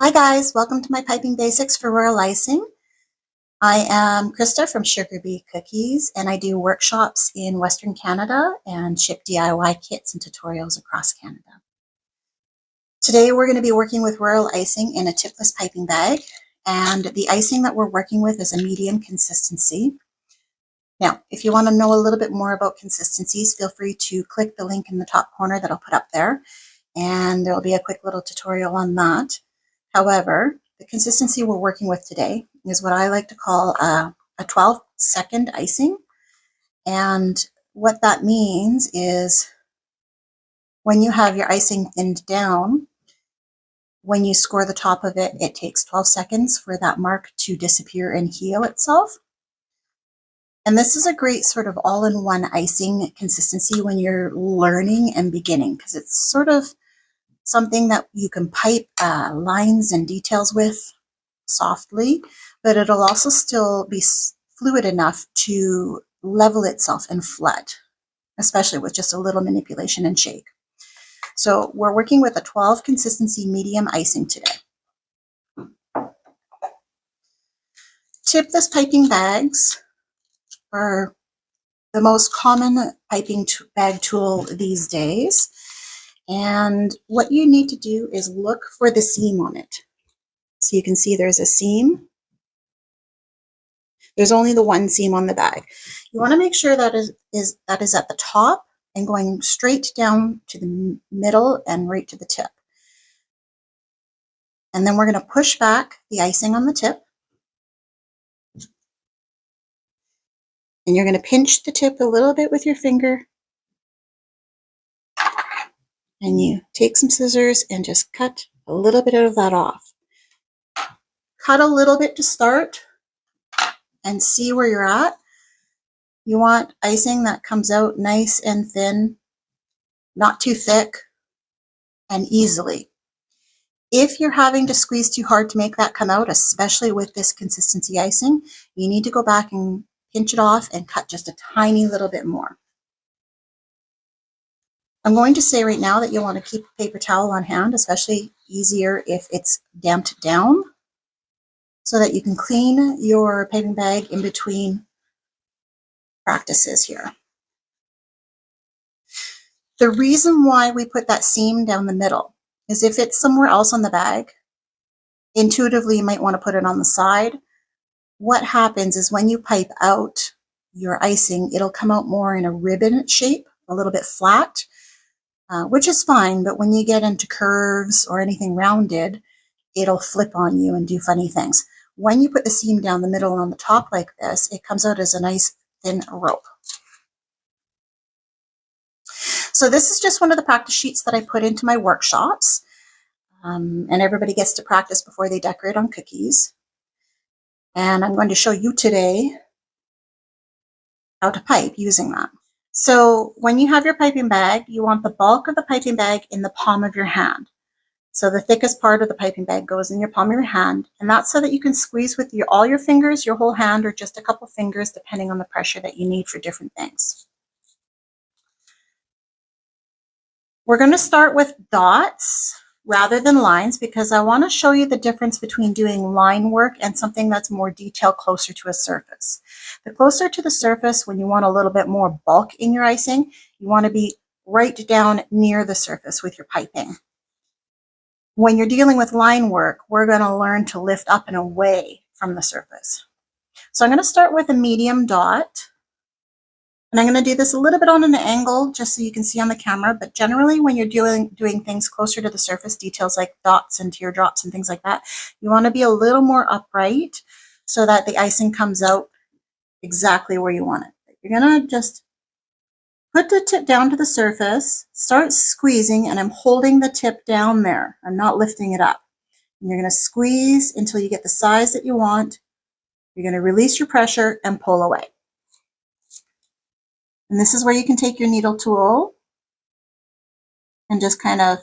Hi guys, welcome to my piping basics for Royal Icing. I am Krista from Sugar Bee Cookies and I do workshops in Western Canada and ship DIY kits and tutorials across Canada. Today we're going to be working with Royal Icing in a tipless piping bag, and the icing that we're working with is a medium consistency. Now, if you want to know a little bit more about consistencies, feel free to click the link in the top corner that I'll put up there, and there will be a quick little tutorial on that. However, the consistency we're working with today is what I like to call a 12-second icing. And what that means is when you have your icing thinned down, when you score the top of it, it takes 12 seconds for that mark to disappear and heal itself. And this is a great sort of all-in-one icing consistency when you're learning and beginning, because it's sort of something that you can pipe lines and details with softly, but it'll also still be fluid enough to level itself and flood, especially with just a little manipulation and shake. So we're working with a 12 consistency medium icing today. Tipless piping bags are the most common piping bag tool these days. And what you need to do is look for the seam on it. So you can see there's a seam. There's only the one seam on the bag. You want to make sure that is at the top and going straight down to the middle and right to the tip. And then we're going to push back the icing on the tip. And you're going to pinch the tip a little bit with your finger. And you take some scissors and just cut a little bit of that off. Cut a little bit to start and see where you're at. You want icing that comes out nice and thin, not too thick, and easily. If you're having to squeeze too hard to make that come out, especially with this consistency icing, you need to go back and pinch it off and cut just a tiny little bit more. I'm going to say right now that you'll want to keep a paper towel on hand, especially easier if it's damped down, so that you can clean your piping bag in between practices here. The reason why we put that seam down the middle is if it's somewhere else on the bag, intuitively you might want to put it on the side. What happens is when you pipe out your icing, it'll come out more in a ribbon shape, a little bit flat, which is fine, but when you get into curves or anything rounded, it'll flip on you and do funny things. When you put the seam down the middle on the top like this, it comes out as a nice thin rope. So this is just one of the practice sheets that I put into my workshops, and everybody gets to practice before they decorate on cookies. And I'm going to show you today how to pipe using that. So when you have your piping bag, you want the bulk of the piping bag in the palm of your hand. So the thickest part of the piping bag goes in your palm of your hand, and that's so that you can squeeze with all your fingers, your whole hand, or just a couple fingers, depending on the pressure that you need for different things. We're going to start with dots rather than lines because I want to show you the difference between doing line work and something that's more detailed, closer to a surface. The closer to the surface, when you want a little bit more bulk in your icing, you want to be right down near the surface with your piping. When you're dealing with line work, we're going to learn to lift up and away from the surface. So I'm going to start with a medium dot. And I'm going to do this a little bit on an angle just so you can see on the camera, but generally when you're doing things closer to the surface, details like dots and teardrops and things like that, you want to be a little more upright so that the icing comes out exactly where you want it. You're going to just put the tip down to the surface, start squeezing, and I'm holding the tip down there. I'm not lifting it up. And you're going to squeeze until you get the size that you want. You're going to release your pressure and pull away. And this is where you can take your needle tool and just kind of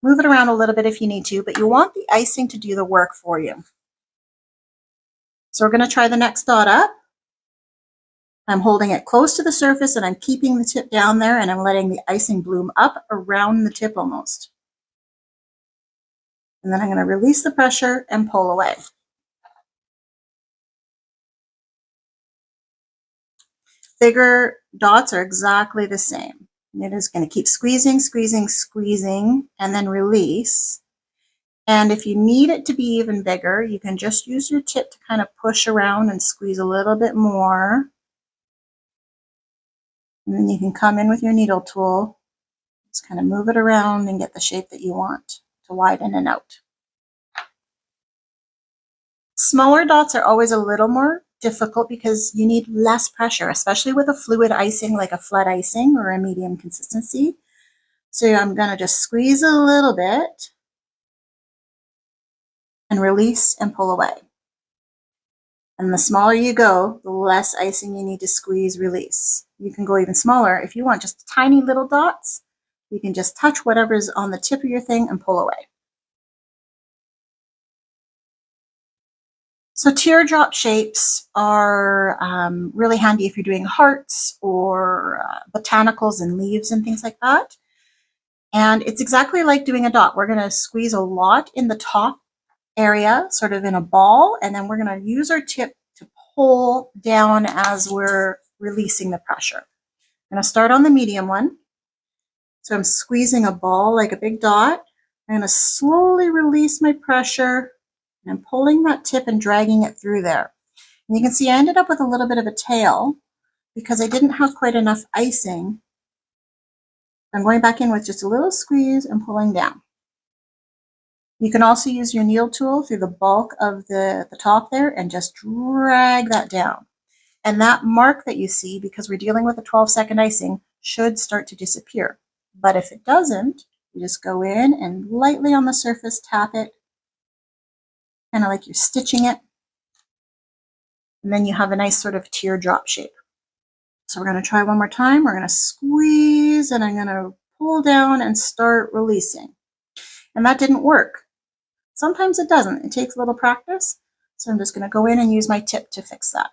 move it around a little bit if you need to, but you want the icing to do the work for you. So we're going to try the next dot up. I'm holding it close to the surface and I'm keeping the tip down there and I'm letting the icing bloom up around the tip almost. And then I'm going to release the pressure and pull away. Bigger dots are exactly the same. It is going to keep squeezing, squeezing, squeezing, and then release. And if you need it to be even bigger, you can just use your tip to kind of push around and squeeze a little bit more. And then you can come in with your needle tool, just kind of move it around and get the shape that you want to widen and out. Smaller dots are always a little more difficult because you need less pressure, especially with a fluid icing like a flat icing or a medium consistency. So I'm going to just squeeze a little bit and release and pull away. And the smaller you go, the less icing you need to squeeze, release. You can go even smaller. If you want just tiny little dots, you can just touch whatever's on the tip of your thing and pull away. So teardrop shapes are really handy if you're doing hearts or botanicals and leaves and things like that. And it's exactly like doing a dot. We're going to squeeze a lot in the top area, sort of in a ball, and then we're going to use our tip to pull down as we're releasing the pressure. I'm going to start on the medium one. So I'm squeezing a ball like a big dot. I'm going to slowly release my pressure. And I'm pulling that tip and dragging it through there. And you can see I ended up with a little bit of a tail because I didn't have quite enough icing. I'm going back in with just a little squeeze and pulling down. You can also use your needle tool through the bulk of the top there and just drag that down. And that mark that you see, because we're dealing with a 12-second icing, should start to disappear. But if it doesn't, you just go in and lightly on the surface tap it, kind of like you're stitching it. And then you have a nice sort of teardrop shape. So we're going to try one more time. We're going to squeeze and I'm going to pull down and start releasing. And that didn't work. Sometimes it doesn't. It takes a little practice. So I'm just going to go in and use my tip to fix that.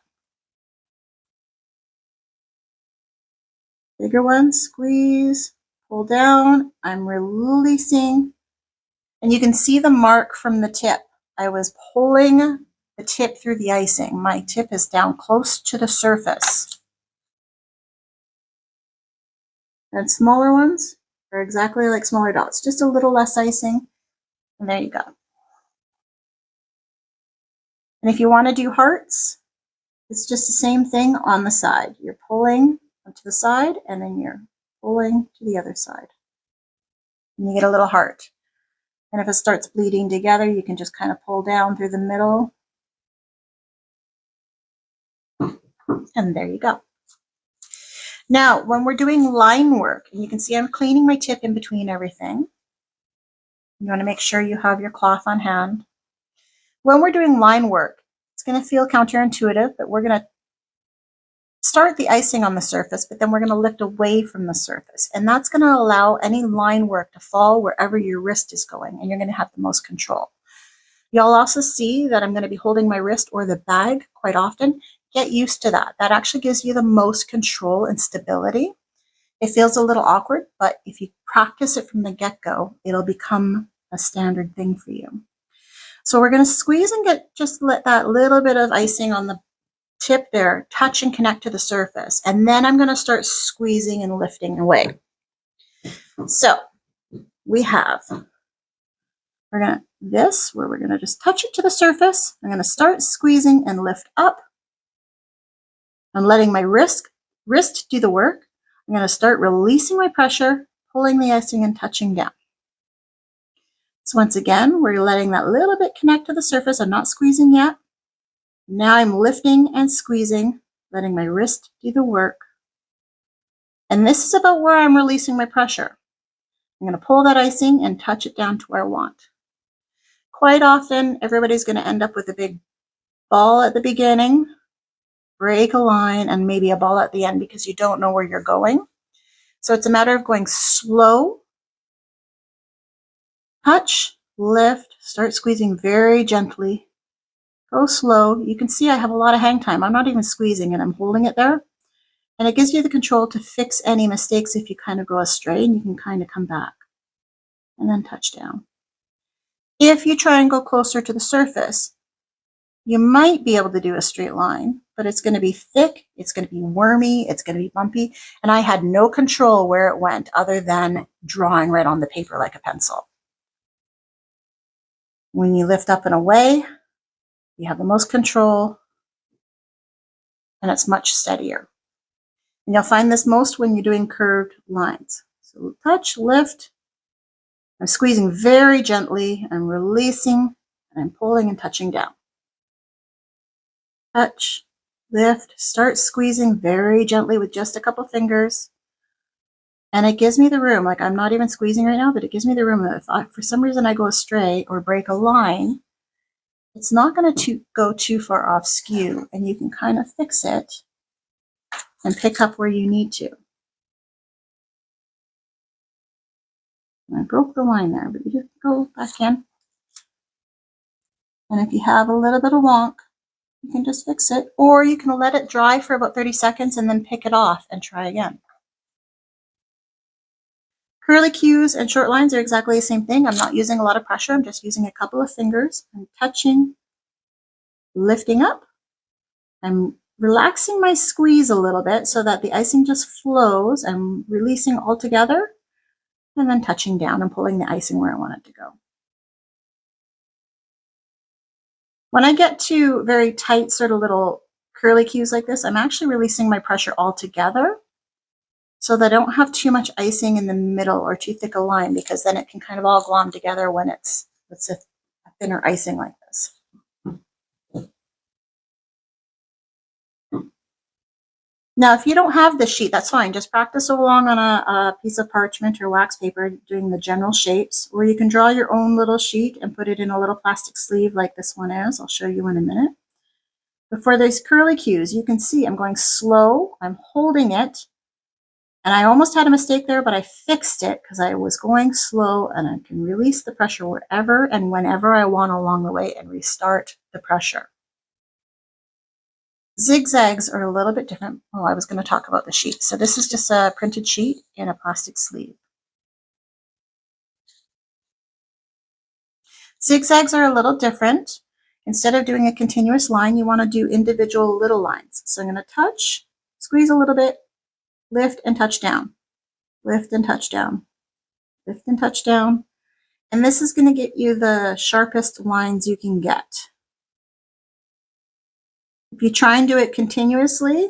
Bigger one, squeeze, pull down. I'm releasing. And you can see the mark from the tip. I was pulling the tip through the icing. My tip is down close to the surface. And smaller ones are exactly like smaller dots, just a little less icing. And there you go. And if you want to do hearts, it's just the same thing on the side. You're pulling to the side and then you're pulling to the other side. And you get a little heart. And if it starts bleeding together, you can just kind of pull down through the middle. And there you go. Now, when we're doing line work, and you can see I'm cleaning my tip in between everything. You want to make sure you have your cloth on hand. When we're doing line work, it's going to feel counterintuitive, but we're going to start the icing on the surface, but then we're going to lift away from the surface. And that's going to allow any line work to fall wherever your wrist is going, and you're going to have the most control. You'll also see that I'm going to be holding my wrist or the bag quite often. Get used to that. That actually gives you the most control and stability. It feels a little awkward, but if you practice it from the get-go, it'll become a standard thing for you. So we're going to squeeze and just let that little bit of icing on the tip there touch and connect to the surface. And then I'm going to start squeezing and lifting away. So we have, we're going to just touch it to the surface. I'm going to start squeezing and lift up. I'm letting my wrist do the work. I'm going to start releasing my pressure, pulling the icing and touching down. So once again, we're letting that little bit connect to the surface. I'm not squeezing yet. Now I'm lifting and squeezing, letting my wrist do the work. And this is about where I'm releasing my pressure. I'm going to pull that icing and touch it down to where I want. Quite often, everybody's going to end up with a big ball at the beginning, break a line, and maybe a ball at the end because you don't know where you're going. So it's a matter of going slow, touch, lift, start squeezing very gently. Go slow. You can see I have a lot of hang time. I'm not even squeezing and I'm holding it there. And it gives you the control to fix any mistakes if you kind of go astray, and you can kind of come back and then touch down. If you try and go closer to the surface, you might be able to do a straight line, but it's going to be thick, it's going to be wormy, it's going to be bumpy, and I had no control where it went other than drawing right on the paper like a pencil. When you lift up and away, you have the most control, and it's much steadier. And you'll find this most when you're doing curved lines. So touch, lift, I'm squeezing very gently, I'm releasing, and I'm pulling and touching down. Touch, lift, start squeezing very gently with just a couple fingers. And it gives me the room, like I'm not even squeezing right now, but it gives me the room that if for some reason I go astray or break a line, it's not going to go too far off skew, and you can kind of fix it and pick up where you need to. And I broke the line there, but you just go back in. And if you have a little bit of wonk, you can just fix it, or you can let it dry for about 30 seconds and then pick it off and try again. Curly cues and short lines are exactly the same thing. I'm not using a lot of pressure. I'm just using a couple of fingers. I'm touching, lifting up. I'm relaxing my squeeze a little bit so that the icing just flows. I'm releasing altogether and then touching down and pulling the icing where I want it to go. When I get to very tight sort of little curly cues like this, I'm actually releasing my pressure altogether so that I don't have too much icing in the middle or too thick a line, because then it can kind of all glom together when it's a thinner icing like this. Now, if you don't have this sheet, that's fine. Just practice along on a piece of parchment or wax paper doing the general shapes, or you can draw your own little sheet and put it in a little plastic sleeve like this one is. I'll show you in a minute. But for these curly cues, you can see I'm going slow, I'm holding it, and I almost had a mistake there, but I fixed it because I was going slow, and I can release the pressure wherever and whenever I want along the way and restart the pressure. Zigzags are a little bit different. Oh, I was going to talk about the sheet. So this is just a printed sheet in a plastic sleeve. Zigzags are a little different. Instead of doing a continuous line, you want to do individual little lines. So I'm going to touch, squeeze a little bit, lift and touch down, lift and touch down, lift and touch down. And this is going to get you the sharpest lines you can get. If you try and do it continuously,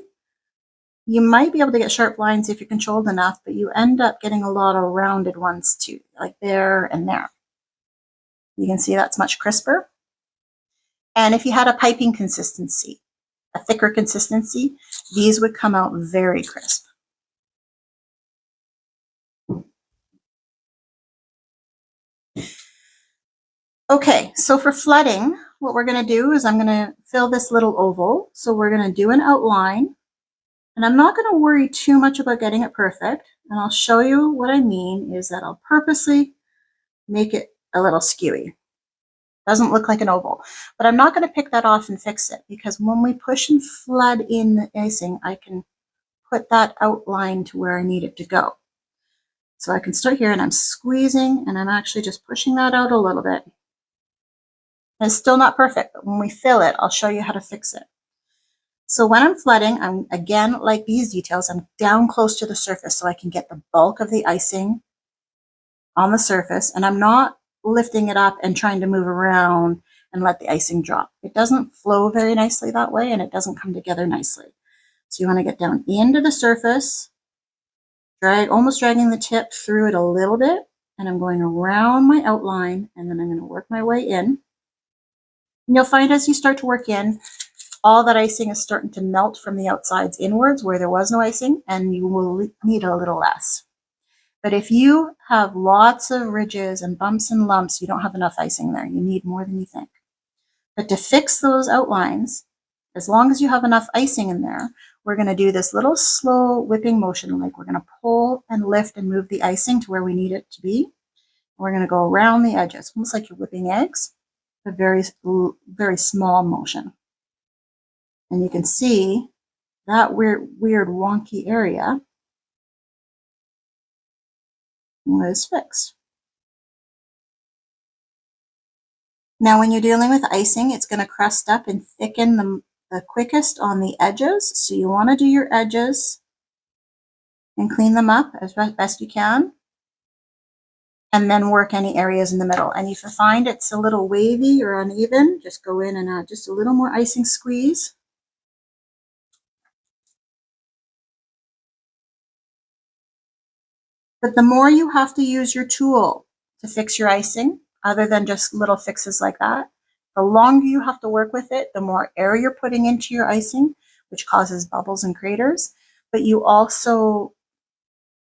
you might be able to get sharp lines if you're controlled enough, but you end up getting a lot of rounded ones too, like there and there. You can see that's much crisper. And if you had a piping consistency, a thicker consistency, these would come out very crisp. Okay, so for flooding, what we're going to do is I'm going to fill this little oval. So we're going to do an outline, and I'm not going to worry too much about getting it perfect. And I'll show you what I mean is that I'll purposely make it a little skewy. Doesn't look like an oval, but I'm not going to pick that off and fix it, because when we push and flood in the icing, I can put that outline to where I need it to go. So I can start here and I'm squeezing, and I'm actually just pushing that out a little bit. And it's still not perfect, but when we fill it, I'll show you how to fix it. So when I'm flooding, I'm again, like these details, I'm down close to the surface so I can get the bulk of the icing on the surface, and I'm not lifting it up and trying to move around and let the icing drop. It doesn't flow very nicely that way, and it doesn't come together nicely. So you want to get down into the surface, almost dragging the tip through it a little bit, and I'm going around my outline, and then I'm going to work my way in. And you'll find as you start to work in, all that icing is starting to melt from the outsides inwards where there was no icing, and you will need a little less. But if you have lots of ridges and bumps and lumps, you don't have enough icing there. You need more than you think. But to fix those outlines, as long as you have enough icing in there, we're going to do this little slow whipping motion, like we're going to pull and lift and move the icing to where we need it to be. We're going to go around the edges, almost like you're whipping eggs, a very, very small motion. And you can see that weird wonky area was fixed. Now when you're dealing with icing, it's going to crust up and thicken the quickest on the edges. So you want to do your edges and clean them up as best you can, and then work any areas in the middle. And if you find it's a little wavy or uneven, just go in and add just a little more icing squeeze. But the more you have to use your tool to fix your icing, other than just little fixes like that, the longer you have to work with it, the more air you're putting into your icing, which causes bubbles and craters. But you also,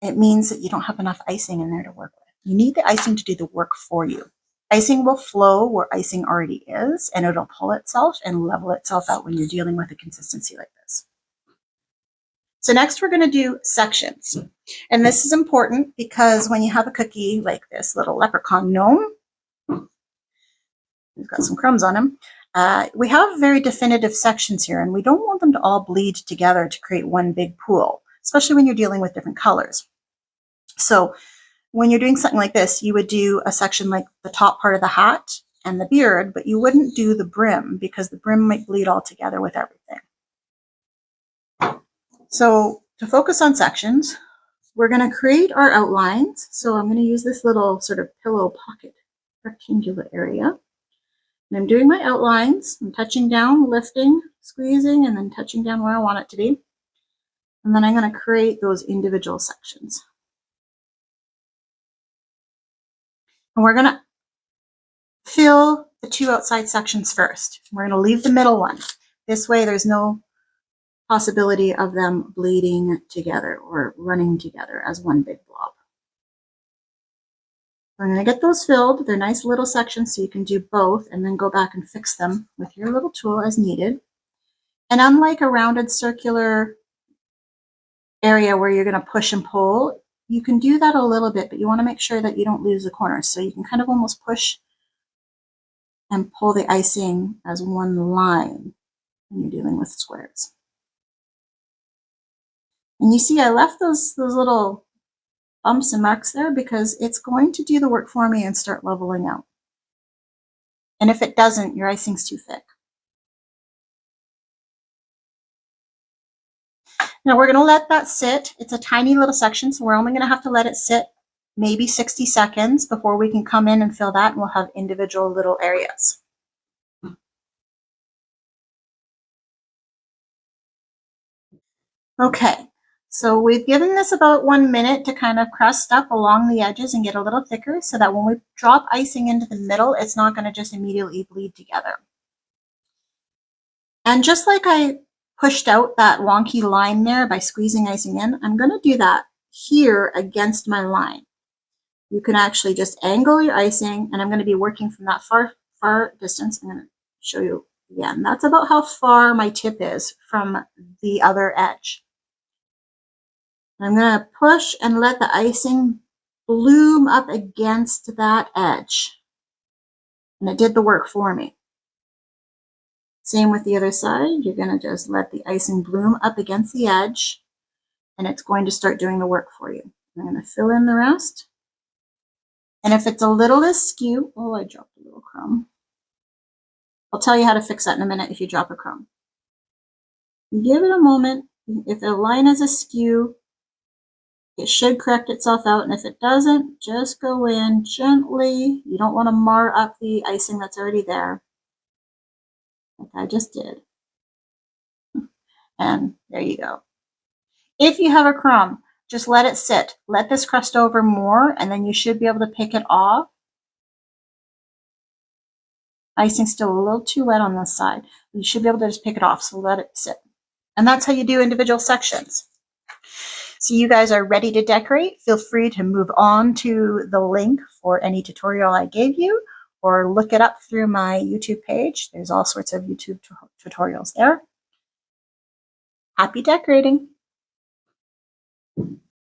it means that you don't have enough icing in there to work with. You need the icing to do the work for you. Icing will flow where icing already is, and it'll pull itself and level itself out when you're dealing with a consistency like this. So next we're going to do sections. And this is important because when you have a cookie like this little leprechaun gnome, he's got some crumbs on him, we have very definitive sections here, and we don't want them to all bleed together to create one big pool, especially when you're dealing with different colors. So when you're doing something like this, you would do a section like the top part of the hat and the beard, but you wouldn't do the brim because the brim might bleed all together with everything. So to focus on sections, we're going to create our outlines. So I'm going to use this little sort of pillow pocket rectangular area. And I'm doing my outlines. I'm touching down, lifting, squeezing, and then touching down where I want it to be. And then I'm going to create those individual sections. And we're going to fill the two outside sections first. We're going to leave the middle one. This way there's no possibility of them bleeding together or running together as one big blob. We're going to get those filled. They're nice little sections, so you can do both and then go back and fix them with your little tool as needed. And unlike a rounded circular area where you're going to push and pull, you can do that a little bit, but you want to make sure that you don't lose the corners. So you can kind of almost push and pull the icing as one line when you're dealing with squares. And you see I left those little bumps and marks there because it's going to do the work for me and start leveling out. And if it doesn't, your icing's too thick. Now we're going to let that sit. It's a tiny little section, so we're only going to have to let it sit maybe 60 seconds before we can come in and fill that, and we'll have individual little areas. Okay, so we've given this about 1 minute to kind of crust up along the edges and get a little thicker so that when we drop icing into the middle, it's not going to just immediately bleed together. And just like I pushed out that wonky line there by squeezing icing in, I'm going to do that here against my line. You can actually just angle your icing, and I'm going to be working from that far distance. I'm going to show you again. That's about how far my tip is from the other edge. I'm going to push and let the icing bloom up against that edge. And it did the work for me. Same with the other side. You're going to just let the icing bloom up against the edge, and it's going to start doing the work for you. I'm going to fill in the rest. And if it's a little askew, oh, I dropped a little crumb. I'll tell you how to fix that in a minute if you drop a crumb. Give it a moment. If the line is askew, it should correct itself out. And if it doesn't, just go in gently. You don't want to mar up the icing that's already there, like I just did. And there you go. If you have a crumb, just let it sit. Let this crust over more, and then you should be able to pick it off. Icing's still a little too wet on this side. You should be able to just pick it off, so let it sit. And that's how you do individual sections. So you guys are ready to decorate. Feel free to move on to the link for any tutorial I gave you, or look it up through my YouTube page. There's all sorts of YouTube tutorials there. Happy decorating!